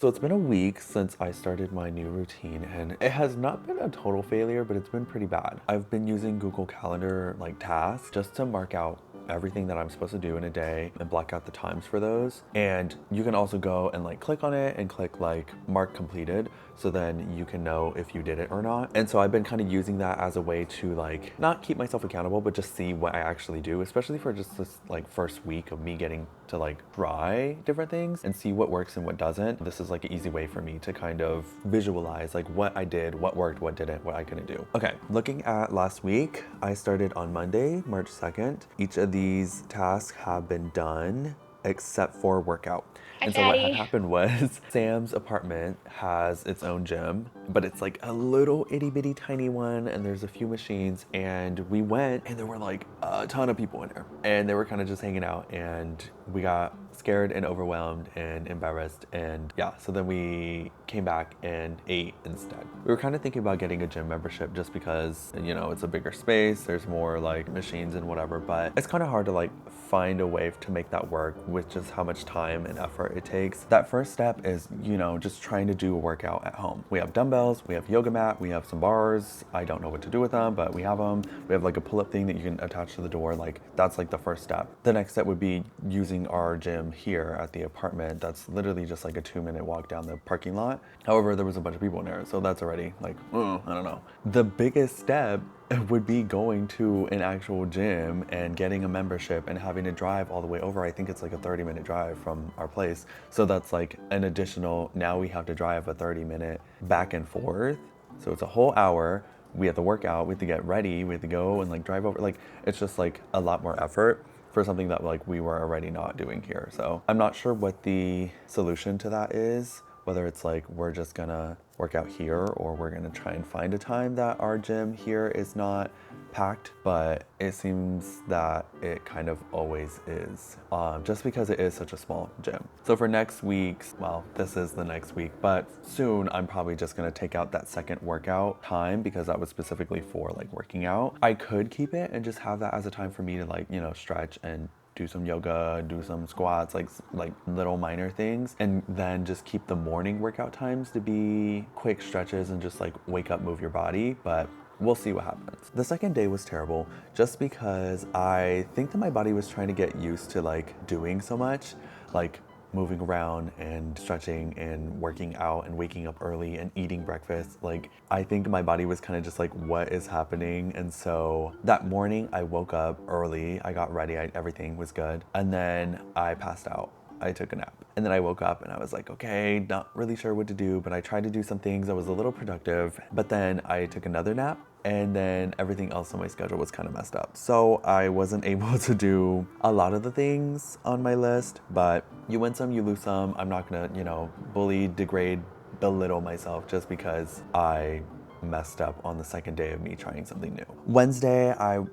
So it's been a week since I started my new routine and it has not been a total failure, but it's been pretty bad. I've been using Google Calendar like tasks just to mark out everything that I'm supposed to do in a day and block out the times for those. And you can also go and like click on it and click like mark completed, so then you can know if you did it or not. And so I've been kind of using that as a way to like not keep myself accountable, but just see what I actually do, especially for just this like first week of me getting to like try different things and see what works and what doesn't. This is like an easy way for me to kind of visualize like what I did, what worked, what didn't, what I couldn't do. Okay, looking at last week, I started on Monday, March 2nd. Each of these tasks have been done except for workout. Hi, And so what had Fatty. happened was Sam's apartment has its own gym, but it's like a little itty bitty tiny one and there's a few machines, and we went and there were like a ton of people in there and they were kind of just hanging out, and we got scared and overwhelmed and embarrassed, and yeah, so then we came back and ate instead. We were kind of thinking about getting a gym membership just because, you know, it's a bigger space, there's more like machines and whatever, but it's kind of hard to like find a way to make that work with just how much time and effort it takes. That first step is, you know, just trying to do a workout at home. We have dumbbells, we have yoga mat, we have some bars. I don't know what to do with them, but we have them. We have like a pull-up thing that you can attach to the door. Like that's like the first step. The next step would be using our gym here at the apartment. That's literally just like a 2-minute walk down the parking lot. However, there was a bunch of people in there, so that's already like, I don't know. The biggest step would be going to an actual gym and getting a membership and having to drive all the way over. I think it's like a 30-minute drive from our place. So that's like an additional, now we have to drive a 30-minute back and forth. So it's a whole hour. We have to work out, we have to get ready, we have to go and like drive over. Like it's just like a lot more effort for something that like we were already not doing here. So I'm not sure what the solution to that is, whether it's like we're just gonna work out here or we're gonna try and find a time that our gym here is not packed, but it seems that it kind of always is, just because it is such a small gym. So for next week's, well, this is the next week, but soon I'm probably just gonna take out that second workout time because that was specifically for like working out. I could keep it and just have that as a time for me to like, you know, stretch and do some yoga, do some squats, like little minor things, and then just keep the morning workout times to be quick stretches and just like wake up, move your body. But we'll see what happens. The second day was terrible just because I think that my body was trying to get used to like doing so much, like moving around and stretching and working out and waking up early and eating breakfast. Like I think my body was kind of just like, what is happening? And so that morning I woke up early, I got ready, everything was good. And then I passed out. I took a nap. And then I woke up and I was like, okay, not really sure what to do, but I tried to do some things. I was a little productive, but then I took another nap, and then everything else on my schedule was kind of messed up. So I wasn't able to do a lot of the things on my list, but you win some, you lose some. I'm not gonna, you know, bully, degrade, belittle myself just because I messed up on the second day of me trying something new. Wednesday, I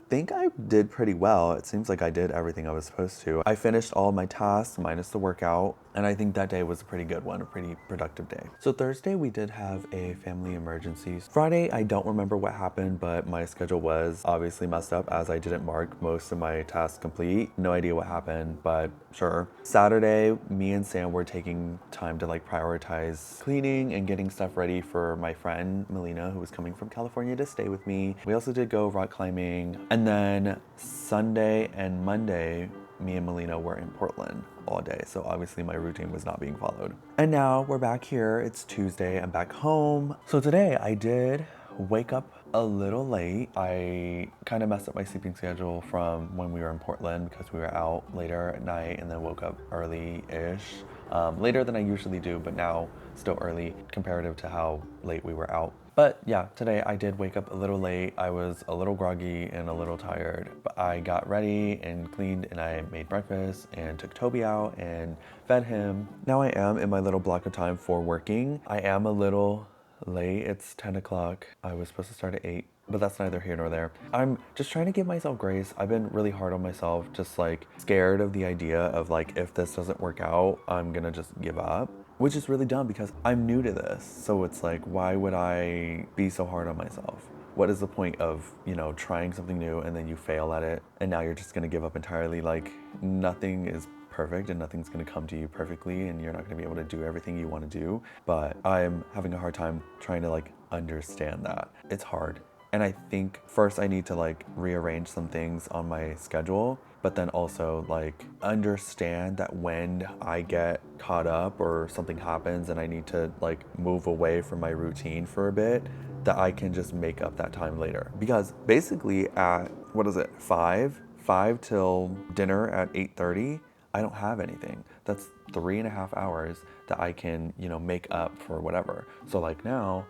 think I did pretty well. It seems like I did everything I was supposed to. I finished all my tasks minus the workout, and I think that day was a pretty good one, a pretty productive day. So Thursday we did have a family emergency. Friday, I don't remember what happened, but my schedule was obviously messed up as I didn't mark most of my tasks complete. No idea what happened, but sure. Saturday, me and Sam were taking time to like prioritize cleaning and getting stuff ready for my friend Melina, who was coming from California to stay with me. We also did go rock climbing. And then Sunday and Monday, me and Melina were in Portland all day. So obviously my routine was not being followed. And now we're back here. It's Tuesday. I'm back home. So today I did wake up a little late. I kind of messed up my sleeping schedule from when we were in Portland because we were out later at night, and then woke up early-ish. Later than I usually do, but now still early comparative to how late we were out. But yeah, today I did wake up a little late. I was a little groggy and a little tired, but I got ready and cleaned and I made breakfast and took Toby out and fed him. Now I am in my little block of time for working. I am a little late. It's 10 o'clock. I was supposed to start at 8, but that's neither here nor there. I'm just trying to give myself grace. I've been really hard on myself, just like scared of the idea of like, if this doesn't work out, I'm gonna just give up, which is really dumb because I'm new to this. So it's like, why would I be so hard on myself? What is the point of, you know, trying something new and then you fail at it and now you're just gonna give up entirely? Like, nothing is perfect and nothing's gonna come to you perfectly and you're not gonna be able to do everything you wanna do. But I'm having a hard time trying to like understand that. It's hard. And I think first I need to like rearrange some things on my schedule, but then also like understand that when I get caught up or something happens and I need to like move away from my routine for a bit, that I can just make up that time later. Because basically at, what is it, 5 till dinner at 8:30, I don't have anything. That's 3.5 hours that I can, make up for whatever. So like now,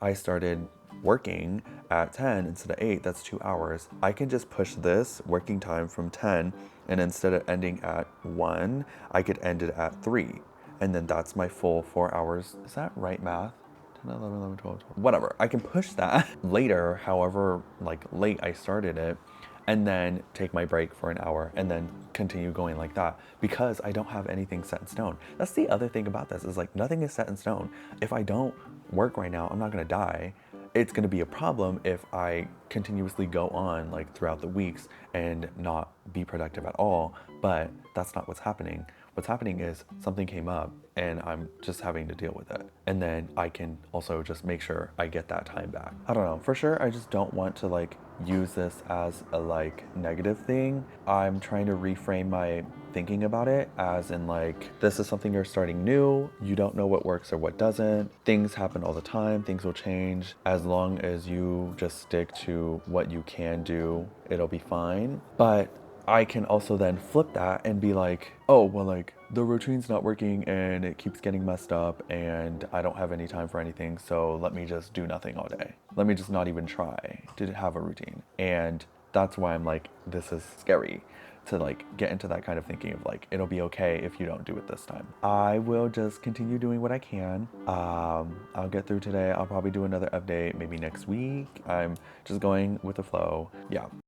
I started working at 10 instead of 8, that's 2 hours. I can just push this working time from 10, and instead of ending at 1, I could end it at 3. And then that's my full 4 hours. Is that right math? 10, 11, 11, 12, 12. Whatever. I can push that later, however like late I started it, and then take my break for an hour and then continue going like that because I don't have anything set in stone. That's the other thing about this is like nothing is set in stone. If I don't work right now, I'm not gonna die. It's gonna be a problem if I continuously go on like throughout the weeks and not be productive at all, but that's not what's happening. What's happening is something came up and I'm just having to deal with it. And then I can also just make sure I get that time back. I don't know, for sure, I just don't want to like use this as a like negative thing. I'm trying to reframe my thinking about it as in like, this is something you're starting new. You don't know what works or what doesn't. Things happen all the time. Things will change. As long as you just stick to what you can do, it'll be fine. But I can also then flip that and be like, oh, well, like the routine's not working and it keeps getting messed up and I don't have any time for anything. So let me just do nothing all day. Let me just not even try to have a routine. And that's why I'm like, this is scary to like get into that kind of thinking of like, it'll be okay if you don't do it this time. I will just continue doing what I can. I'll get through today. I'll probably do another update maybe next week. I'm just going with the flow. Yeah.